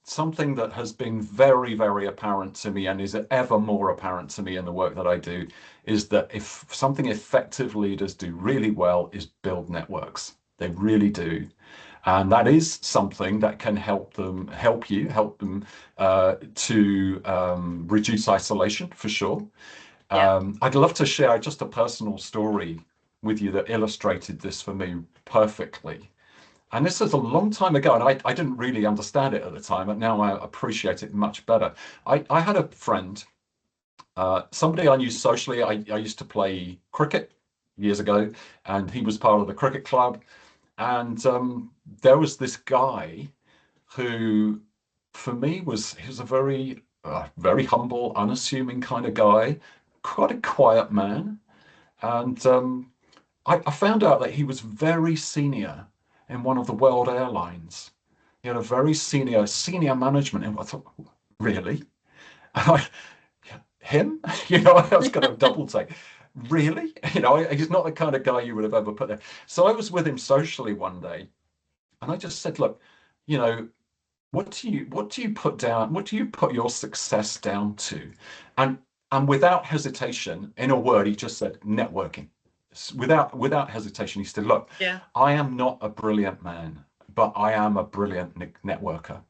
something that has been very, very apparent to me and is ever more apparent to me in the work that I do is that if something effective leaders do really well is build networks. They really do. And that is something that can help them, help them to reduce isolation for sure. Yeah. I'd love to share just a personal story with you that illustrated this for me perfectly. And this is a long time ago, and I didn't really understand it at the time, and now I appreciate it much better. I had a friend, somebody I knew socially. I used to play cricket years ago, and he was part of the cricket club. And there was this guy who, for me, he was a very humble, unassuming kind of guy, quite a quiet man. And I found out that he was very senior in one of the world airlines. He had a very senior management. And I thought, really? I, him? I was going to double take. Really? He's not the kind of guy you would have ever put there. So I was with him socially one day, and I just said, look, you know, what do you put down? What do you put your success down to? And and without hesitation, in a word, he just said networking. Without hesitation, he said, "Look, Yeah. I am not a brilliant man, but I am a brilliant networker."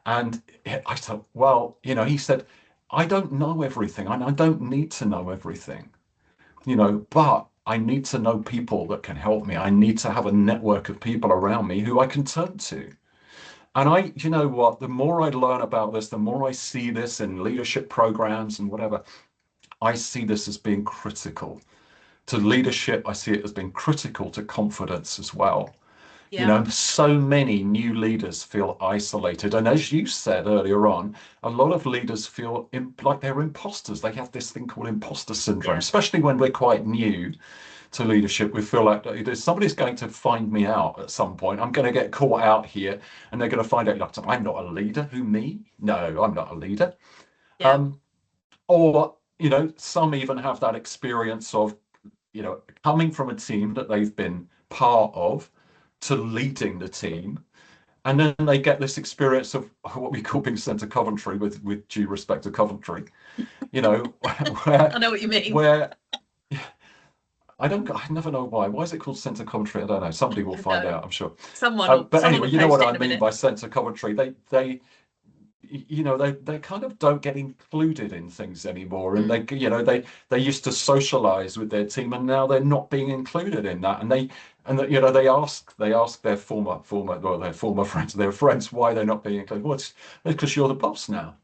And I thought, well, he said, "I don't know everything, and I don't need to know everything, but I need to know people that can help me. I need to have a network of people around me who I can turn to." And you know what, the more I learn about this, the more I see this in leadership programs and whatever, I see this as being critical to leadership. I see it as being critical to confidence as well. You Yeah, know, so many new leaders feel isolated. And as you said earlier on, a lot of leaders feel like they're imposters. They have this thing called imposter syndrome, yeah, especially when we're quite new to leadership. We feel like somebody's going to find me out at some point. I'm going to get caught out here and they're going to find out, like, I'm not a leader. Who, me? No, I'm not a leader. yeah, Um, or, you know, some even have that experience of, you know, coming from a team that they've been part of to leading the team. And then they get this experience of what we call being sent to Coventry, with due respect to Coventry, you know, I know what you mean. where I never know why. Why is it called centre commentary? I don't know. Somebody will find No, out, I'm sure. But someone anyway, will you know post what it I in a mean minute. by centre commentary. You know, they kind of don't get included in things anymore, and Mm, you know, they used to socialise with their team, and now they're not being included in that. You know, they ask their former friends, their friends, why they're not being included. Well, it's because you're the boss now.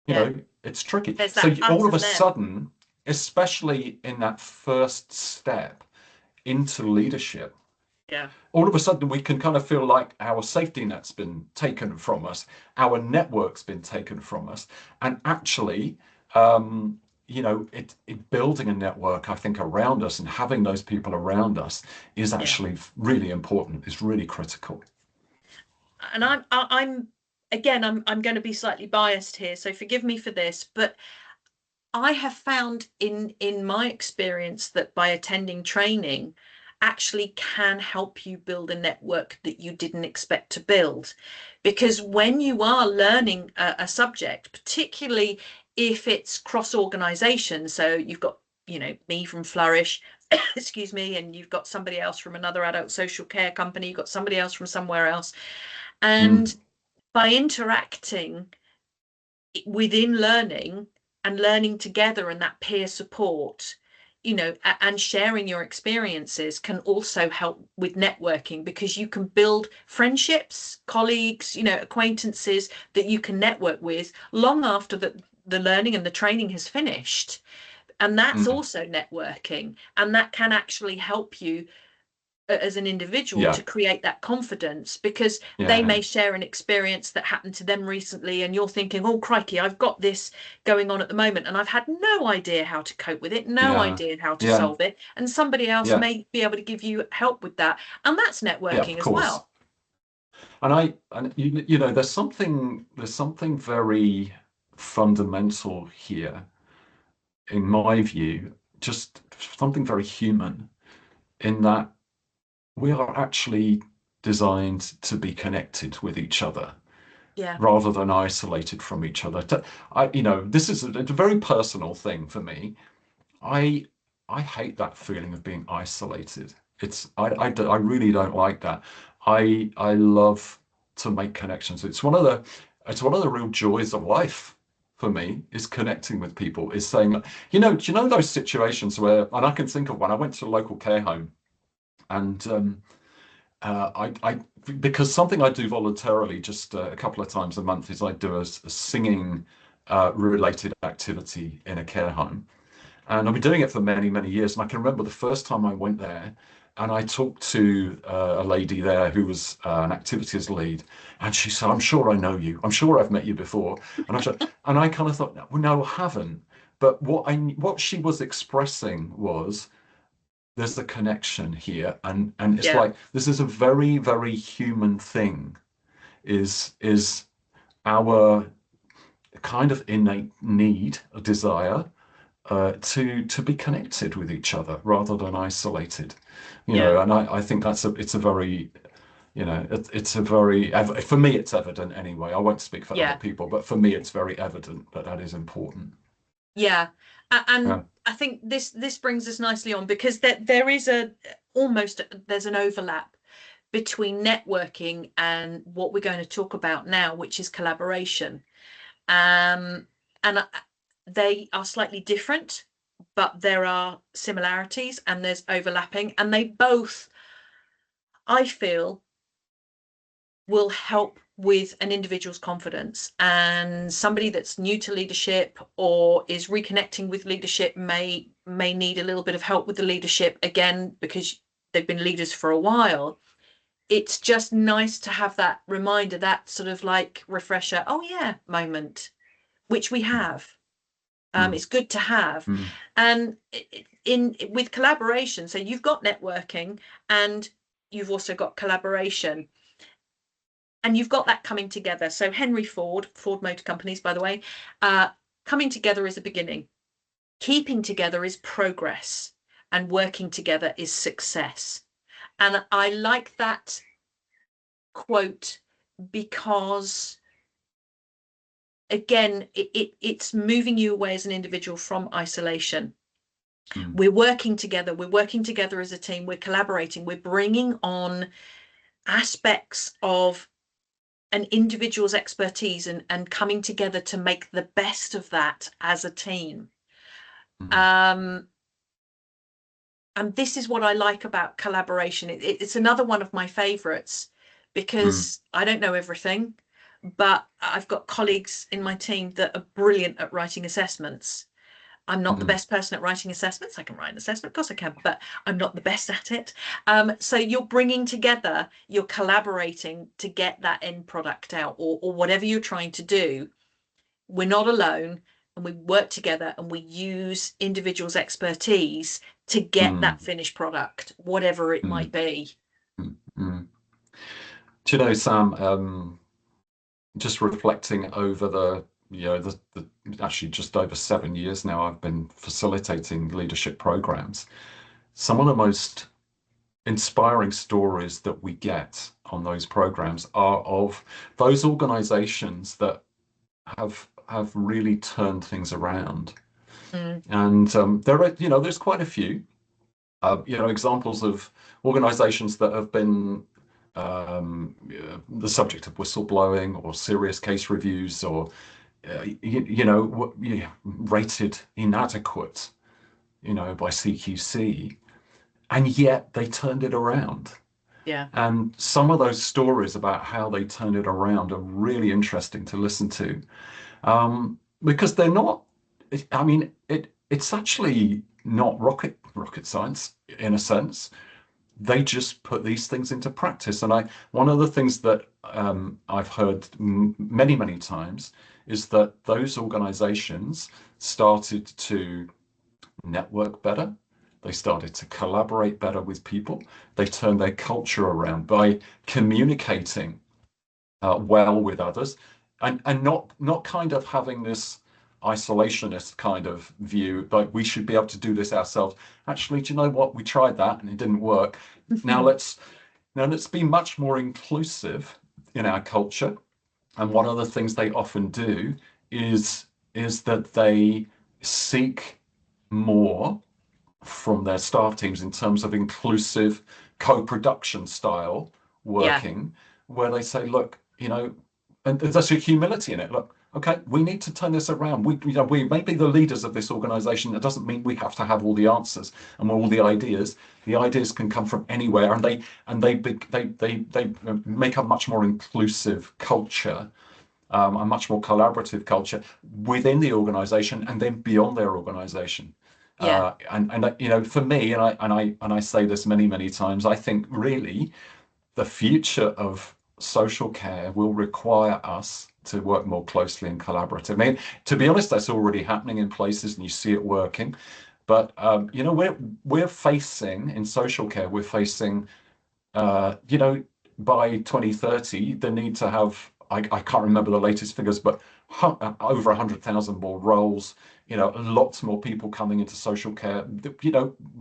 You yeah, know, it's tricky. there's So that all us of a and them. sudden, especially in that first step into leadership, Yeah, all of a sudden we can kind of feel like our safety net's been taken from us, our network's been taken from us, and actually, you know, building a network, I think, around us and having those people around us is yeah. actually really important. It's really critical. And I'm again, I'm going to be slightly biased here, so forgive me for this, but I have found in my experience that by attending training actually can help you build a network that you didn't expect to build. Because when you are learning a subject, particularly if it's cross organization, so you've got, you know, me from Flourish, excuse me, and you've got somebody else from another adult social care company, you've got somebody else from somewhere else. And Mm, by interacting within learning and learning together and that peer support, you know, and sharing your experiences can also help with networking, because you can build friendships, colleagues, you know, acquaintances that you can network with long after the learning and the training has finished. And that's mm, also networking, and that can actually help you as an individual yeah, to create that confidence, because they yeah, may share an experience that happened to them recently and you're thinking, oh crikey, I've got this going on at the moment and I've had no idea how to cope with it, no yeah, idea how to yeah, solve it, and somebody else yeah, may be able to give you help with that, and that's yeah, of networking as course. well. And you know, there's something very fundamental here, in my view, just something very human, in that we are actually designed to be connected with each other Yeah, rather than isolated from each other. You know, this is a very personal thing for me. I I hate that feeling of being isolated. I really don't like that. I love to make connections. It's one of the real joys of life for me, is connecting with people, is saying, you know, do you know those situations where, and I can think of one. I went to a local care home, and I because something I do voluntarily just a couple of times a month is I do a singing related activity in a care home. And I've been doing it for many, many years. And I can remember the first time I went there, and I talked to a lady there who was an activities lead. And she said, I'm sure I know you. I'm sure I've met you before. And I kind of thought, well, no, I haven't. But what she was expressing was, there's a connection here. And it's yeah, like, this is a very, very human thing, is our kind of innate need, a desire to be connected with each other rather than isolated, you yeah, know. And I think it's a very, you know, it's a very, for me it's evident anyway. I won't speak for other yeah, people, but for me it's very evident that that is important. yeah. And Yeah, I think this brings us nicely on, because there is a almost there's an overlap between networking and what we're going to talk about now, which is collaboration. And they are slightly different, but there are similarities and there's overlapping, and they both, I feel, will help with an individual's confidence. And somebody that's new to leadership or is reconnecting with leadership may may need a little bit of help with the leadership, again, because they've been leaders for a while, it's just nice to have that reminder, that sort of like refresher, oh yeah, moment, which we have. Mm, It's good to have. mm, And in with collaboration, so you've got networking and you've also got collaboration, and you've got that coming together. So Henry Ford Motor Companies, by the way, coming together is a beginning, keeping together is progress, and working together is success. And I like that quote because, again, it's moving you away as an individual from isolation. mm, We're working together. We're working together as a team. We're collaborating. We're bringing on aspects of an individual's expertise, and coming together to make the best of that as a team. mm, Um, and this is what I like about collaboration. It's another one of my favorites mm, because I don't know everything, but I've got colleagues in my team that are brilliant at writing assessments. I'm not the mm, best person at writing assessments. I can write an assessment, of course I can, but I'm not the best at it. So you're bringing together, you're collaborating to get that end product out, or whatever you're trying to do. We're not alone, and we work together, and we use individuals' expertise to get mm, that finished product, whatever it mm, might be. mm, mm. Do you know, Sam, just reflecting over the actually just over 7 years now I've been facilitating leadership programs. Some of the most inspiring stories that we get on those programs are of those organizations that have really turned things around. Mm, And there are, there's quite a few, examples of organizations that have been the subject of whistleblowing or serious case reviews, or rated inadequate, by CQC, and yet they turned it around. yeah, And some of those stories about how they turned it around are really interesting to listen to, because they're not. I mean, it's actually not rocket science in a sense. They just put these things into practice. And one of the things that I've heard many times is that those organizations started to network better. They started to collaborate better with people. They turned their culture around by communicating well with others, and not kind of having this isolationist kind of view, like we should be able to do this ourselves. Actually, do you know what? We tried that and it didn't work. Now let's be much more inclusive in our culture. And one of the things they often do is that they seek more from their staff teams in terms of inclusive co-production style yeah, working, where they say, look, and there's a humility in it. Look, okay, we need to turn this around. We may be the leaders of this organization. That doesn't mean we have to have all the answers and all the ideas. The ideas can come from anywhere, and they make a much more inclusive culture, a much more collaborative culture within the organization and then beyond their organization. yeah, And for me, and I say this many times, I think really the future of social care will require us to work more closely and collaboratively. I mean, to be honest, that's already happening in places, and you see it working. But we're facing in social care, we're facing by 2030, the need to have, I can't remember the latest figures, but over 100,000 more roles, lots more people coming into social care,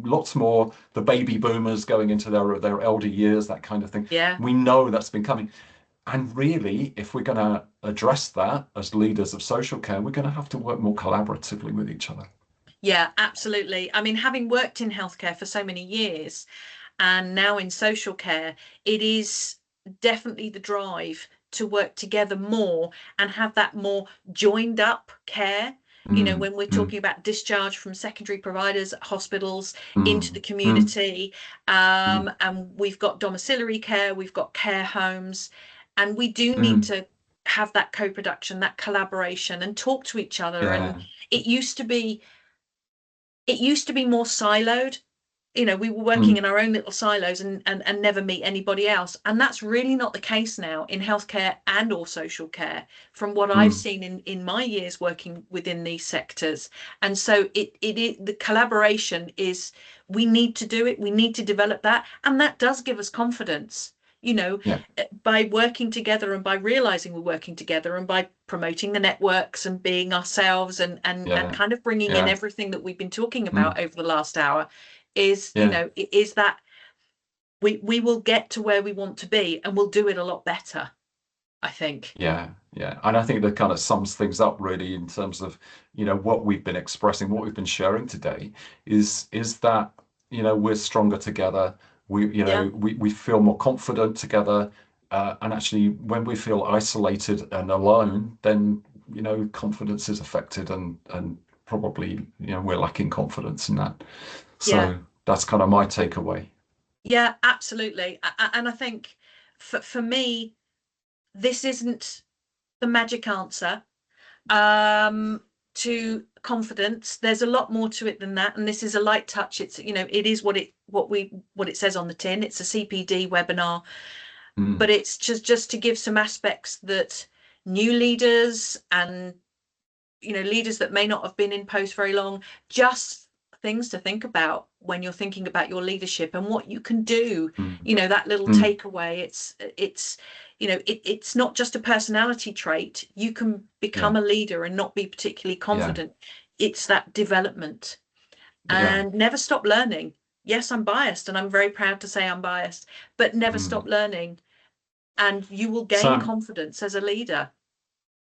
lots more the baby boomers going into their elder years, that kind of thing. yeah. We know that's been coming. And really, if we're going to address that as leaders of social care, we're going to have to work more collaboratively with each other. Yeah, absolutely. I mean, having worked in healthcare for so many years and now in social care, it is definitely the drive to work together more and have that more joined up care. Mm, When we're mm, talking about discharge from secondary providers, hospitals into the mm, mm, community, mm, and we've got domiciliary care, we've got care homes, and we do need mm. to have that co-production, that collaboration, and talk to each other. And Yeah. it used to be it used to be more siloed. We were working Mm, in our own little silos and never meet anybody else. And that's really not the case now in healthcare and or social care, from what I've mm, seen in my years working within these sectors. And so the collaboration is, we need to do it, we need to develop that, and that does give us confidence. yeah, By working together and by realizing we're working together and by promoting the networks and being ourselves and yeah, kind of bringing in yeah, everything that we've been talking mm, about over the last hour, is yeah. is that we will get to where we want to be, and we'll do it a lot better, I think. Yeah, yeah. And I think that kind of sums things up really in terms of, what we've been expressing, what we've been sharing today is that, we're stronger together. Yeah, We feel more confident together. And actually when we feel isolated and alone, then, confidence is affected and probably, we're lacking confidence in that. yeah, So that's kind of my takeaway. yeah, absolutely. And I think for me, this isn't the magic answer um to confidence. There's a lot more to it than that, and this is a light touch. It's, it is what it says on the tin. It's a CPD webinar, but Mm, it's just to give some aspects that new leaders and, leaders that may not have been in post very long, just things to think about when you're thinking about your leadership and what you can do. mm, That little mm, takeaway, it's not just a personality trait. You can yeah, become a leader and not be particularly yeah, confident. It's that development, yeah. and never stop learning. Yes, I'm biased, and I'm very proud to say I'm biased, but never Mm. stop learning, and you will gain Sam, confidence as a leader.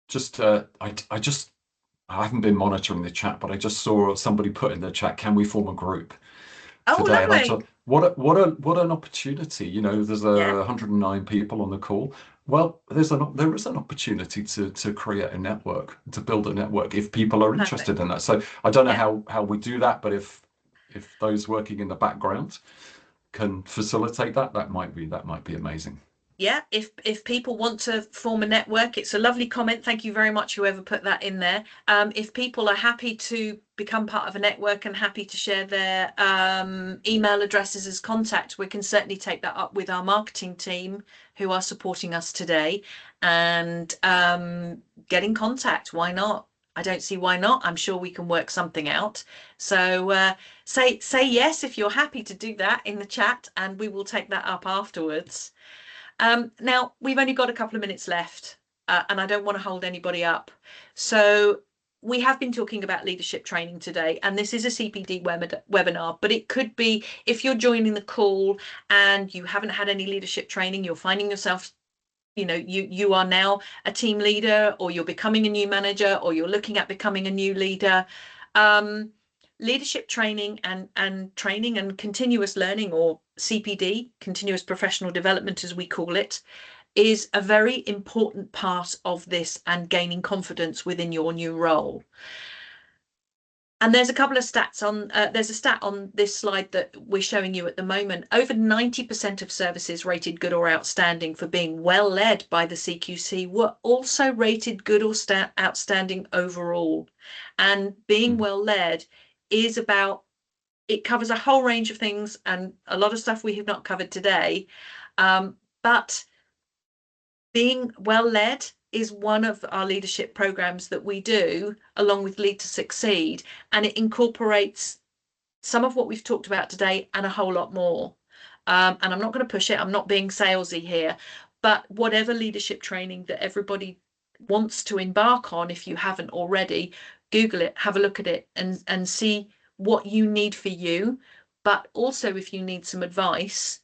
just I haven't been monitoring the chat, but I just saw somebody put in the chat, can we form a group Oh, today? And I lovely. thought, what an opportunity. There's Yeah, 109 people on the call. Well, there is an opportunity to create a network, to build a network if people are interested perfect. in that. So I don't know Yeah. how we do that, but if those working in the background can facilitate that, that might be amazing. Yeah, if people want to form a network, it's a lovely comment. Thank you very much, whoever put that in there. If people are happy to become part of a network and happy to share their email addresses as contact, we can certainly take that up with our marketing team who are supporting us today, and get in contact. Why not? I don't see why not. I'm sure we can work something out. So say yes if you're happy to do that in the chat, and we will take that up afterwards. Now, we've only got a couple of minutes left, and I don't want to hold anybody up. So we have been talking about leadership training today, and this is a CPD webinar, but it could be, if you're joining the call and you haven't had any leadership training, you're finding yourself, you are now a team leader, or you're becoming a new manager, or you're looking at becoming a new leader. Um, Leadership training and training and continuous learning, or CPD, continuous professional development as we call it, is a very important part of this and gaining confidence within your new role. And there's a couple of stats on, there's a stat on this slide that we're showing you at the moment. Over 90% of services rated good or outstanding for being well led by the CQC were also rated good or outstanding overall. And being Mm, well led is about, it covers a whole range of things and a lot of stuff we have not covered today. But being well led is one of our leadership programs that we do along with Lead to Succeed, and it incorporates some of what we've talked about today and a whole lot more. And I'm not going to push it, I'm not being salesy here, but whatever leadership training that everybody wants to embark on, if you haven't already, Google it, have a look at it, and see what you need for you. But also, if you need some advice,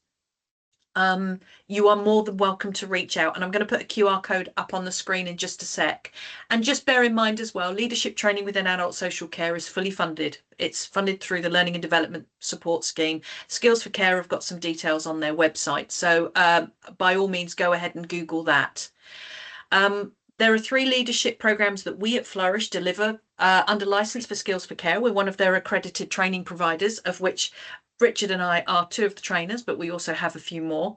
you are more than welcome to reach out. And I'm going to put a QR code up on the screen in just a sec. And just bear in mind as well, leadership training within adult social care is fully funded. It's funded through the Learning and Development Support Scheme. Skills for Care have got some details on their website. So by all means, go ahead and Google that. There are 3 leadership programs that we at Flourish deliver under license for Skills for Care. We're one of their accredited training providers, of which Richard and I are 2 of the trainers, but we also have a few more.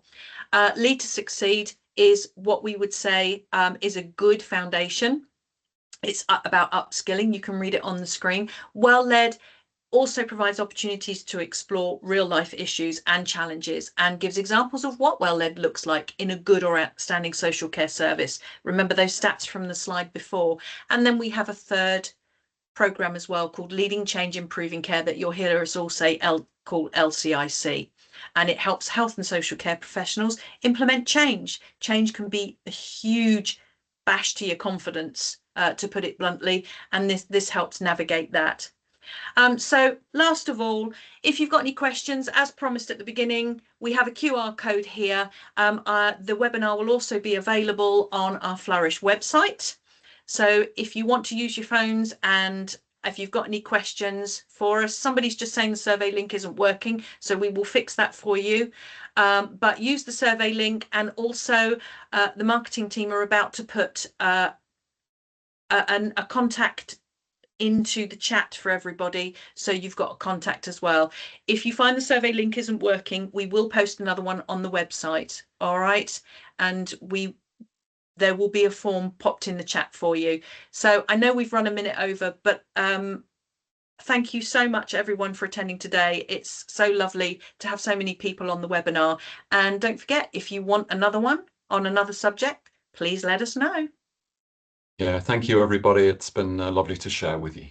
Lead to Succeed is what we would say is a good foundation. It's about upskilling. You can read it on the screen. Well led also provides opportunities to explore real life issues and challenges, and gives examples of what well-led looks like in a good or outstanding social care service. Remember those stats from the slide before. And then we have a third program as well called Leading Change Improving Care that you'll hear us all say called LCIC, and it helps health and social care professionals implement change. Change can be a huge bash to your confidence, to put it bluntly, and this helps navigate that. So last of all, if you've got any questions, as promised at the beginning, we have a QR code here. The webinar will also be available on our Flourish website. So if you want to use your phones, and if you've got any questions for us, somebody's just saying the survey link isn't working, so we will fix that for you. But use the survey link, and also the marketing team are about to put a contact into the chat for everybody, so you've got a contact as well. If you find the survey link isn't working, we will post another one on the website. All right, and there will be a form popped in the chat for you. So I know we've run a minute over, but thank you so much everyone for attending today. It's so lovely to have so many people on the webinar, and don't forget, if you want another one on another subject, please let us know. Yeah, thank you everybody. It's been lovely to share with you.